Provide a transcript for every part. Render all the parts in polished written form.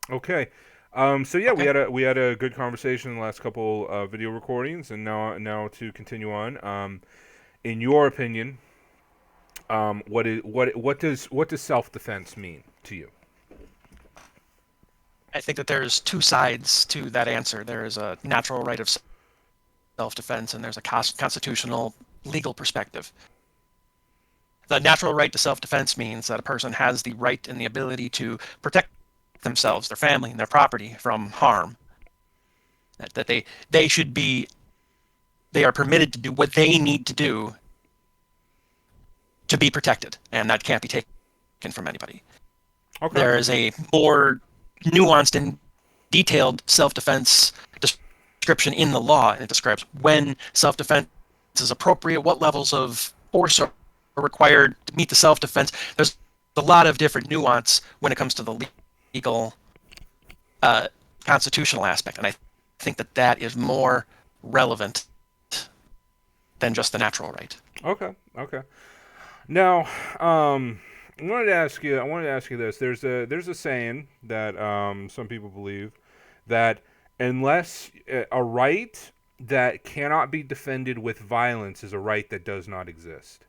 Okay. So yeah, Okay. we had a good conversation in the last couple video recordings, and now to continue on. In your opinion, what does self defense mean to you? I think that there's two sides to that answer. There is a natural right of self-defense, and there's a constitutional legal perspective. The natural right to self-defense means that a person has the right and the ability to protect themselves, their family, and their property from harm. That they should be they are permitted to do what they need to do to be protected, and that can't be taken from anybody. Okay. There is a more nuanced and detailed self-defense description in the law, and it describes when self-defense is appropriate, what levels of force are required to meet the self-defense. There's a lot of different nuance when it comes to the legal uh, constitutional aspect, and I think that that is more relevant than just the natural right. Okay. Okay. Now, I wanted to ask you this. There's a saying that some people believe that unless a right that cannot be defended with violence is a right that does not exist.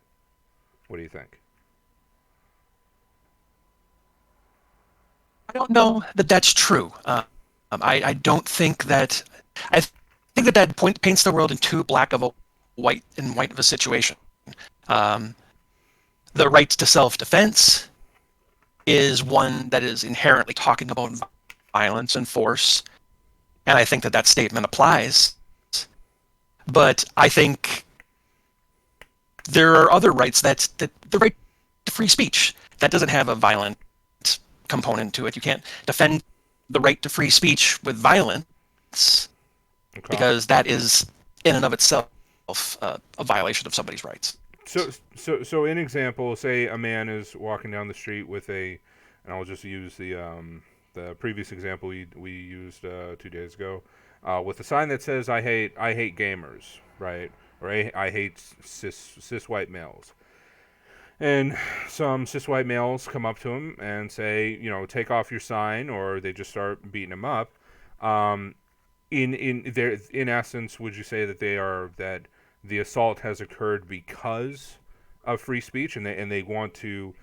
What do you think? I don't know that that's true. I don't think that. I think that that paints the world in too black of a white of a situation. Um, the right to self-defense is one that is inherently talking about violence and force, and I think that that statement applies. But I think there are other rights that the right to free speech that doesn't have a violent component to it. You can't defend the right to free speech with violence Okay. because that is in and of itself a violation of somebody's rights. So an example, say a man is walking down the street with a, and I'll just use the previous example we used 2 days ago, with a sign that says I hate gamers, right? Or I hate cis white males. And some cis white males come up to him and say, take off your sign, or they just start beating him up. Um, in essence, would you say that that the assault has occurred because of free speech, and they want to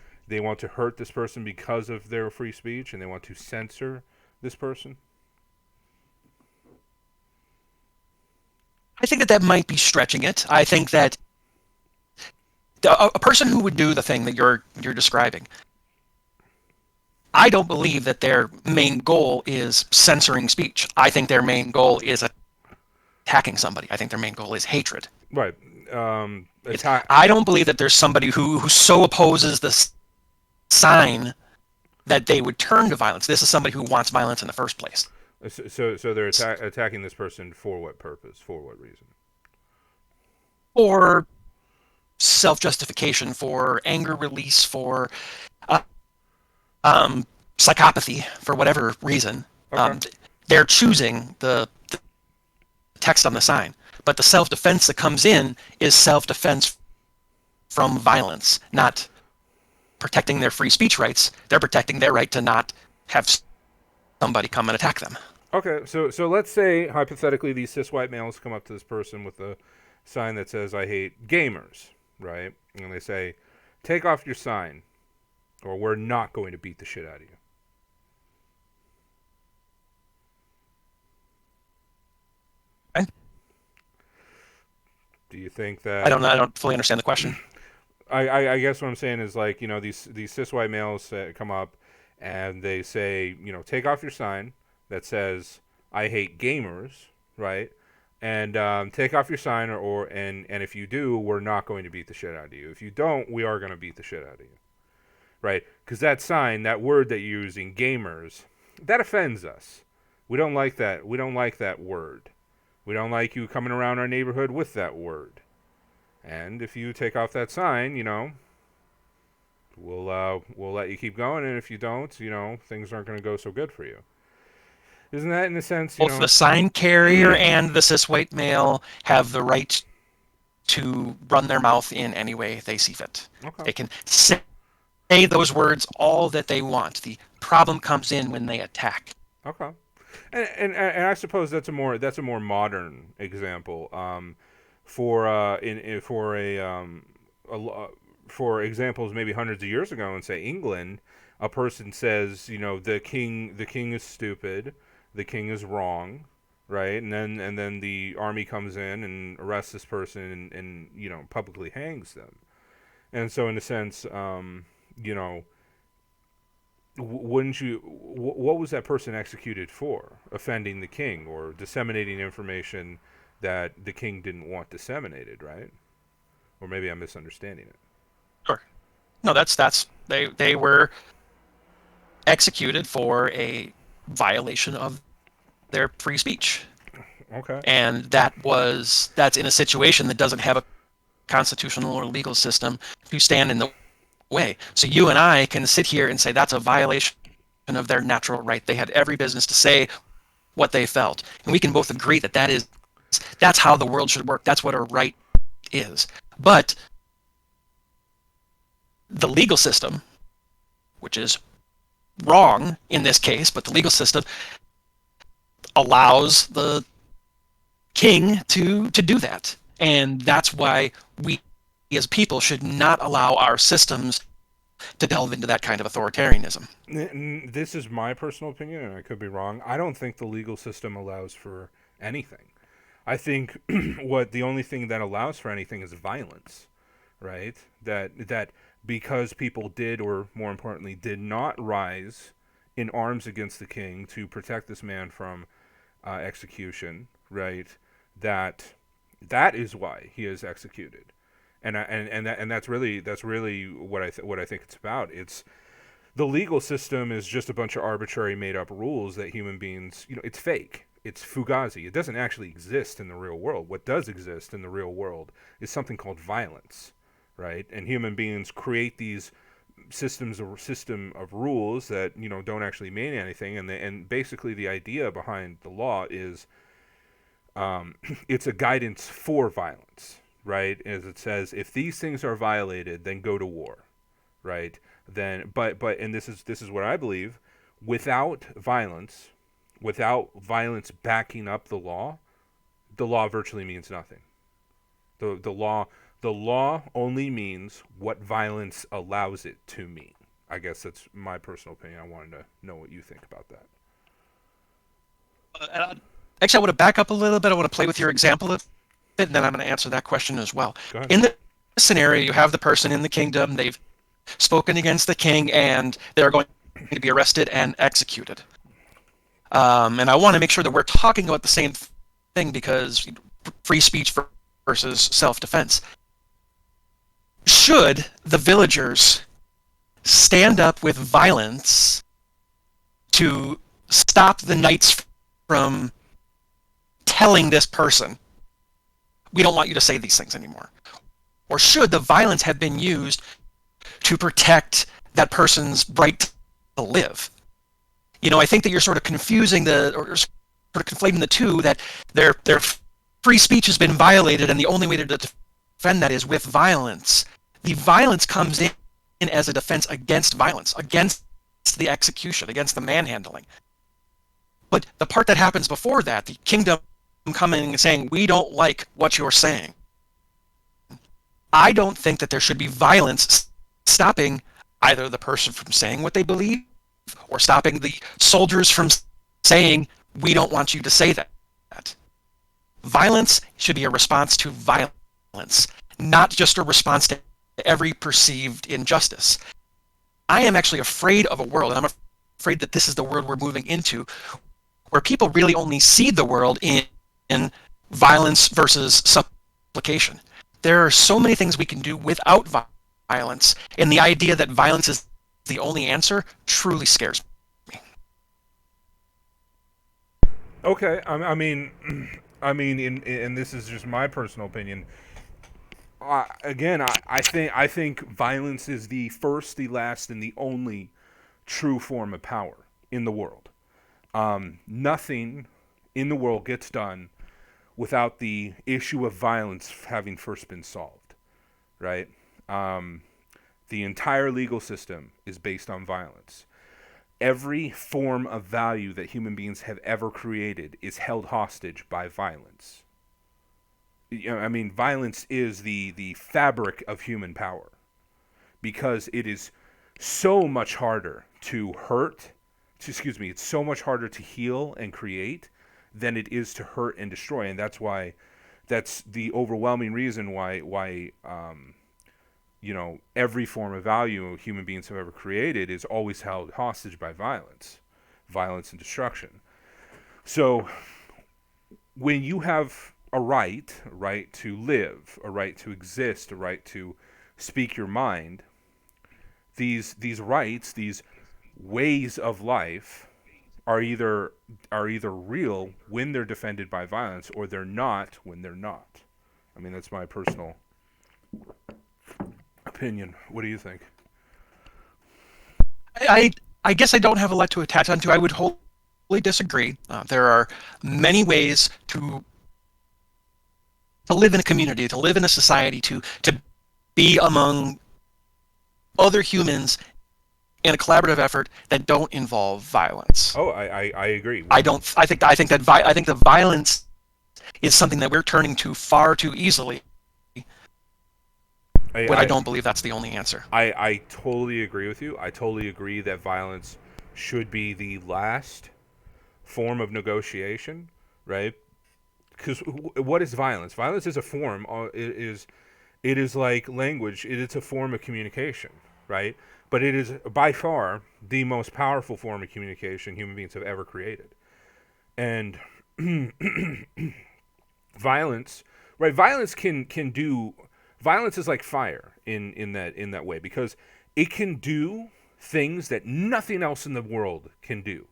hurt this person because of their free speech, and they want to censor this person? I think that that might be stretching it. I think that a person who would do the thing that you're describing, I don't believe that their main goal is censoring speech. I think their main goal is attacking somebody. I think their main goal is hatred. Right. It's, Attack. I don't believe that there's somebody who so opposes this sign that they would turn to violence. This is somebody who wants violence in the first place. So they're attacking this person for what purpose? For what reason? For self justification, for anger release, for uh, um, psychopathy, for whatever reason. Okay. They're choosing the text on the sign. But the self defense that comes in is self defense from violence, not protecting their free speech rights. They're protecting their right to not have somebody come and attack them. Okay, so let's say hypothetically these cis white males come up to this person with a sign that says "I hate gamers," right? And they say, "Take off your sign, or we're not going to beat the shit out of you." Okay? Do you think I that? don't. I don't fully understand the question. I guess what I'm saying is like these cis white males come up and they say take off your sign that says "I hate gamers," right? And take off your sign, and if you do, we're not going to beat the shit out of you. If you don't, we are going to beat the shit out of you, right? Because that sign, that word that you're using, gamers, that offends us. We don't like that. We don't like that word. We don't like you coming around our neighborhood with that word. And if you take off that sign, we'll let you keep going. And if you don't, things aren't going to go so good for you. Isn't that in a sense, Both the sign carrier and the cis white male have the right to run their mouth in any way they see fit. Okay. They can say those words all that they want. The problem comes in when they attack. Okay. And I suppose that's a more modern example. For in for a lo- for examples maybe hundreds of years ago in say England, a person says, the king is stupid, the king is wrong, right? And then the army comes in and arrests this person and publicly hangs them. And so in a sense, you know wouldn't you? What was that person executed for? Offending the king or disseminating information that the king didn't want disseminated, right? Or maybe I'm misunderstanding it. Sure. No, that's they were executed for a violation of their free speech. Okay. And that's in a situation that doesn't have a constitutional or legal system to stand in the way. So you and I can sit here and say that's a violation of their natural right. They had every business to say what they felt. And we can both agree that that's how the world should work. That's what a right is. But the legal system, which is wrong in this case, but the legal system allows the king to do that. And that's why we as people should not allow our systems to delve into that kind of authoritarianism. This is my personal opinion, and I could be wrong. I don't think the legal system allows for anything. I think what the only thing that allows for anything is violence, right? That because people did, or more importantly, did not rise in arms against the king to protect this man from execution, right? That that is why he is executed, and that's really what I think it's about. It's the legal system is just a bunch of arbitrary made up rules that human beings, it's fake. It's fugazi. It doesn't actually exist in the real world. What does exist in the real world is something called violence, right? And human beings create these system of rules that don't actually mean anything. And basically the idea behind the law is it's a guidance for violence, right? As it says, if these things are violated, then go to war, right? Then but and this is what I believe. Without violence, without violence backing up the law virtually means nothing. The law only means what violence allows it to mean. I guess that's my personal opinion. I wanted to know what you think about that. Actually, I want to back up a little bit. I want to play with your example a bit, and then I'm going to answer that question as well. Go ahead. In the scenario, you have the person in the kingdom. They've spoken against the king, and they're going to be arrested and executed. And I want to make sure that we're talking about the same thing because free speech versus self-defense. Should the villagers stand up with violence to stop the knights from telling this person, we don't want you to say these things anymore? Or should the violence have been used to protect that person's right to live? I think that you're sort of confusing or sort of conflating the two, that their free speech has been violated, and the only way to defend that is with violence. The violence comes in as a defense against violence, against the execution, against the manhandling. But the part that happens before that, the kingdom coming and saying, we don't like what you're saying, I don't think that there should be violence stopping either the person from saying what they believe or stopping the soldiers from saying, we don't want you to say that. Violence should be a response to violence, not just a response to every perceived injustice. I am actually afraid of a world, and I'm afraid that this is the world we're moving into, where people really only see the world in violence versus supplication. There are so many things we can do without violence, and the idea that violence is the only answer truly scares me. Okay, and this is just my personal opinion. Again, I think violence is the first, the last, and the only true form of power in the world. Nothing in the world gets done without the issue of violence having first been solved, right? The entire legal system is based on violence. every form of value that human beings have ever created is held hostage by violence. I mean, violence is the fabric of human power because it is so much harder to hurt. Excuse me. It's so much harder to heal and create than it is to hurt and destroy, and that's why. That's the overwhelming reason why every form of value human beings have ever created is always held hostage by violence and destruction. So when you have a right to live, a right to exist, a right to speak your mind, these rights, these ways of life are either real when they're defended by violence, or they're not when they're not. I mean, that's my personal opinion. What do you think? I guess I don't have a lot to attach onto. I would wholly disagree. There are many ways to live in a community, to live in a society, to be among other humans in a collaborative effort that don't involve violence. Oh, I agree. I don't. I think the violence is something that we're turning to far too easily. But I don't believe that's the only answer. I totally agree with you. I totally agree that violence should be the last form of negotiation, right? Because what is violence? Violence is a form. It is like language. It is a form of communication, right? But it is by far the most powerful form of communication human beings have ever created. And violence, right? Violence is like fire in that way, because it can do things that nothing else in the world can do,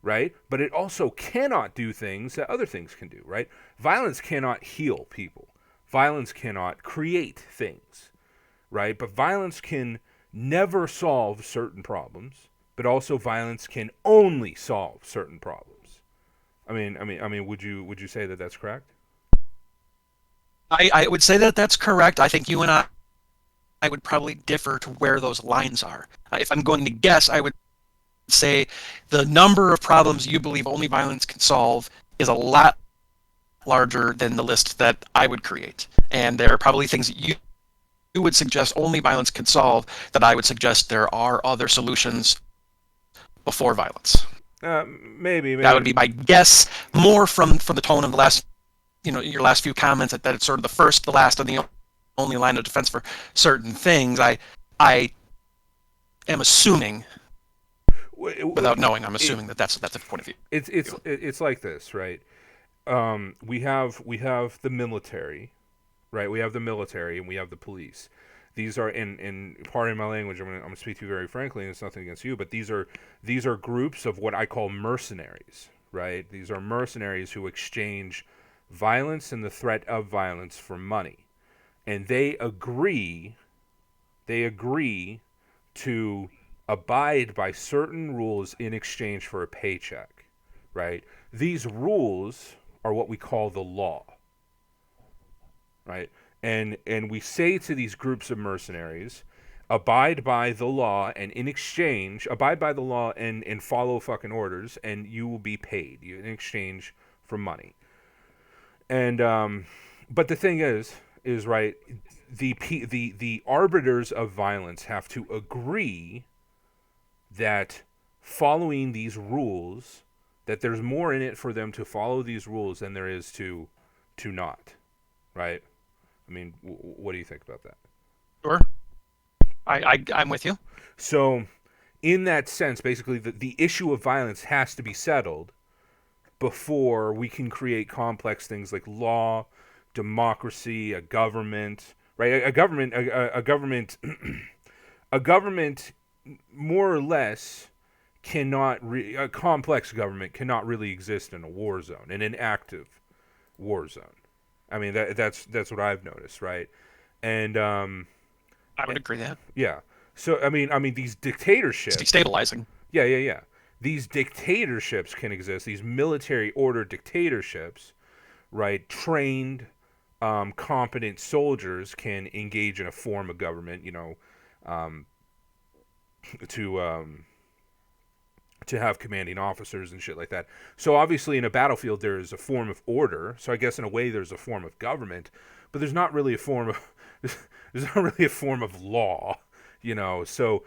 right? But it also cannot do things that other things can do, right? Violence cannot heal people. Violence cannot create things, right? But violence can never solve certain problems, but also violence can only solve certain problems. Would you say that that's correct? I would say that that's correct. I think you and I would probably differ to where those lines are. If I'm going to guess, I would say the number of problems you believe only violence can solve is a lot larger than the list that I would create. And there are probably things that you would suggest only violence can solve that I would suggest there are other solutions before violence. Maybe. That would be my guess, more from the tone of the last, your last few comments, that it's sort of the first, the last, and the only line of defense for certain things. I am assuming, without knowing, I'm assuming that's the point of view. It's like this, right? We have the military, right? We have the military and we have the police. These are, in pardon my language, I'm gonna speak to you very frankly, and it's nothing against you, but these are groups of what I call mercenaries, right? These are mercenaries who exchange violence and the threat of violence for money, and they agree to abide by certain rules in exchange for a paycheck, right? These rules are what we call the law, right? And we say to these groups of mercenaries, abide by the law, and in exchange, abide by the law and follow fucking orders, and you will be paid in exchange for money. And but the thing is right, the arbiters of violence have to agree that following these rules, that there's more in it for them to follow these rules than there is to not, right? I mean, what do you think about that? Sure. I'm with you. So, in that sense, basically, the issue of violence has to be settled before we can create complex things like law, democracy, a government, right? A government, a government, more or less, a complex government cannot really exist in a war zone, in an active war zone. I mean, that's what I've noticed, right? And I would agree that. yeah. So I mean these dictatorships. It's destabilizing. Yeah. These dictatorships can exist. These military order dictatorships, right? Trained, competent soldiers can engage in a form of government, to to have commanding officers and shit like that. So obviously in a battlefield there is a form of order. So I guess in a way there's a form of government, but there's not really a form of there's not really a form of law, you know. So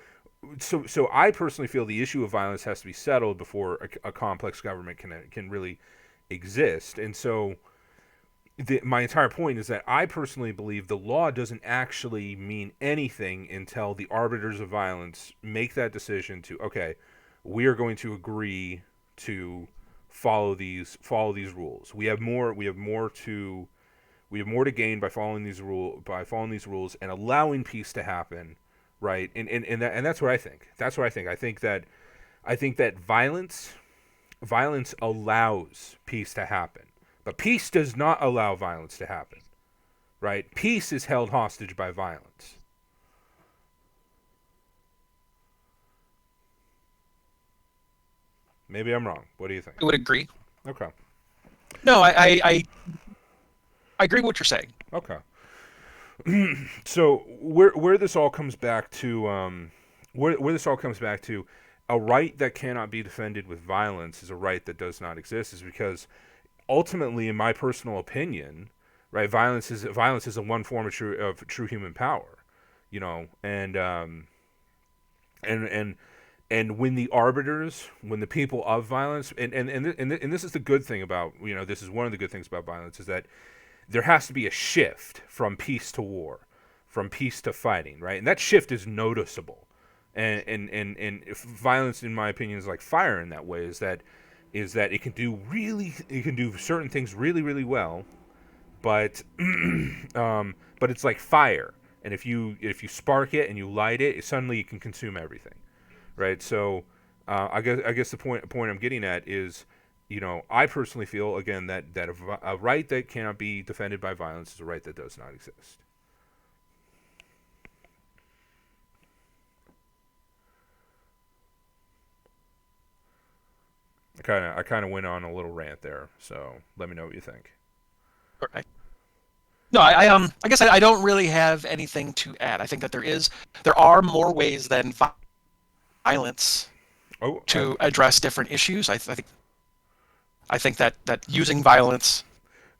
I personally feel the issue of violence has to be settled before a complex government can really exist. And so my entire point is that I personally believe the law doesn't actually mean anything until the arbiters of violence make that decision to, okay, we are going to agree to follow these rules. We have more to gain by following these rules and allowing peace to happen, right? And that's what I think. I think that violence allows peace to happen. But peace does not allow violence to happen. Right? Peace is held hostage by violence. Maybe I'm wrong. What do you think? I would agree. Okay. No, I agree with what you're saying. Okay. So where this all comes back to, where this all comes back to, a right that cannot be defended with violence is a right that does not exist. Is because ultimately, in my personal opinion, right, violence is a one form of true human power, you know, and when the arbiters, when the people of violence, and this is the good thing about, you know, this is one of the good things about violence, is that there has to be a shift from peace to war, from peace to fighting, right? And that shift is noticeable. And if violence, in my opinion, is like fire in that way, is that it can do certain things really, really well, but it's like fire. And if you spark it and you light it, suddenly it can consume everything, right? So I guess the point I'm getting at is, you know, I personally feel, again, that a right that cannot be defended by violence is a right that does not exist. I kind of went on a little rant there, so let me know what you think. Right. No, I guess I don't really have anything to add. I think that there are more ways than violence to address different issues. I think that using violence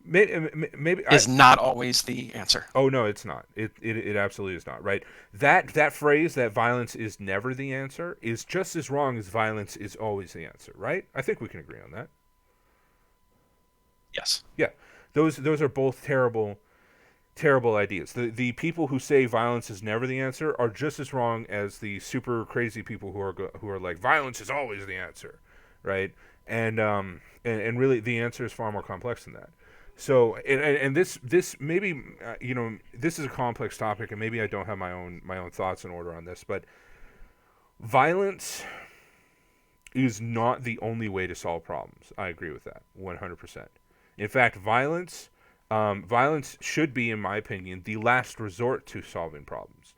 maybe is not always the answer. Oh no, it's not. It absolutely is not. Right. That phrase, that violence is never the answer, is just as wrong as violence is always the answer. Right. I think we can agree on that. Yes. Yeah. Those are both terrible ideas. The people who say violence is never the answer are just as wrong as the super crazy people who are like violence is always the answer, right? And really the answer is far more complex than that. So and this maybe you know, this is a complex topic, and maybe I don't have my own thoughts in order on this, but violence is not the only way to solve problems. I agree with that 100%. In fact, violence should be, in my opinion, the last resort to solving problems.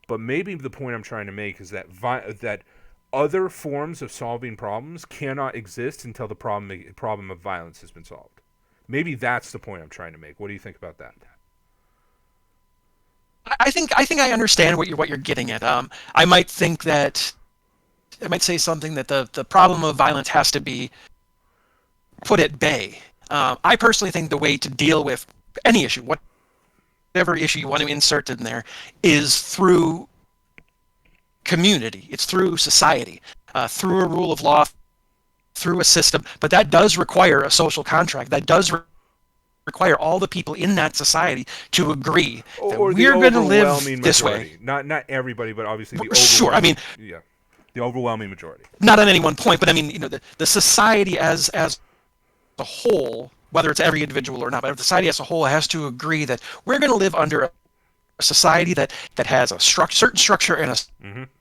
But maybe the point I'm trying to make is that that other forms of solving problems cannot exist until the problem of violence has been solved. Maybe that's the point I'm trying to make. What do you think about that? I think I understand what you're getting at. I might say something that the problem of violence has to be put at bay. I personally think the way to deal with any issue, whatever issue you want to insert in there, is through community. It's through society, through a rule of law, through a system. But that does require a social contract. That does require all the people in that society to agree that we're going to live this way. Not everybody, but obviously the sure. I mean, yeah, the overwhelming majority. Not at any one point, but I mean, you know, the society as a whole, whether it's every individual or not, but the society as a whole has to agree that we're going to live under a society that has a certain structure and a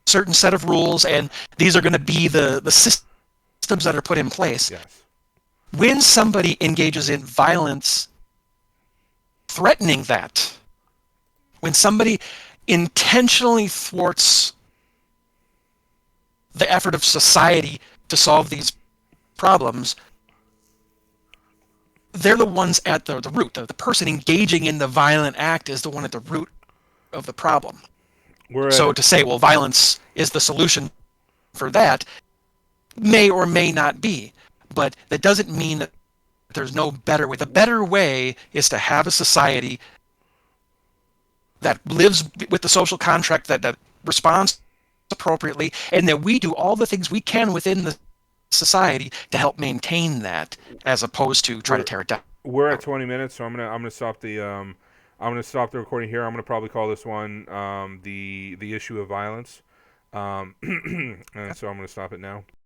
certain set of rules, and these are going to be the systems that are put in place. Yes. When somebody engages in violence threatening that, when somebody intentionally thwarts the effort of society to solve these problems, they're the ones at the root. The person engaging in the violent act is the one at the root of the problem. So to say, well, violence is the solution for that, may or may not be, but that doesn't mean that there's no better way. The better way is to have a society that lives with the social contract, that responds appropriately, and that we do all the things we can within the society to help maintain that, as opposed to try to We're tear it down. we're at 20 minutes, so I'm gonna stop the recording here. I'm gonna probably call this one the issue of violence, and so I'm gonna stop it now.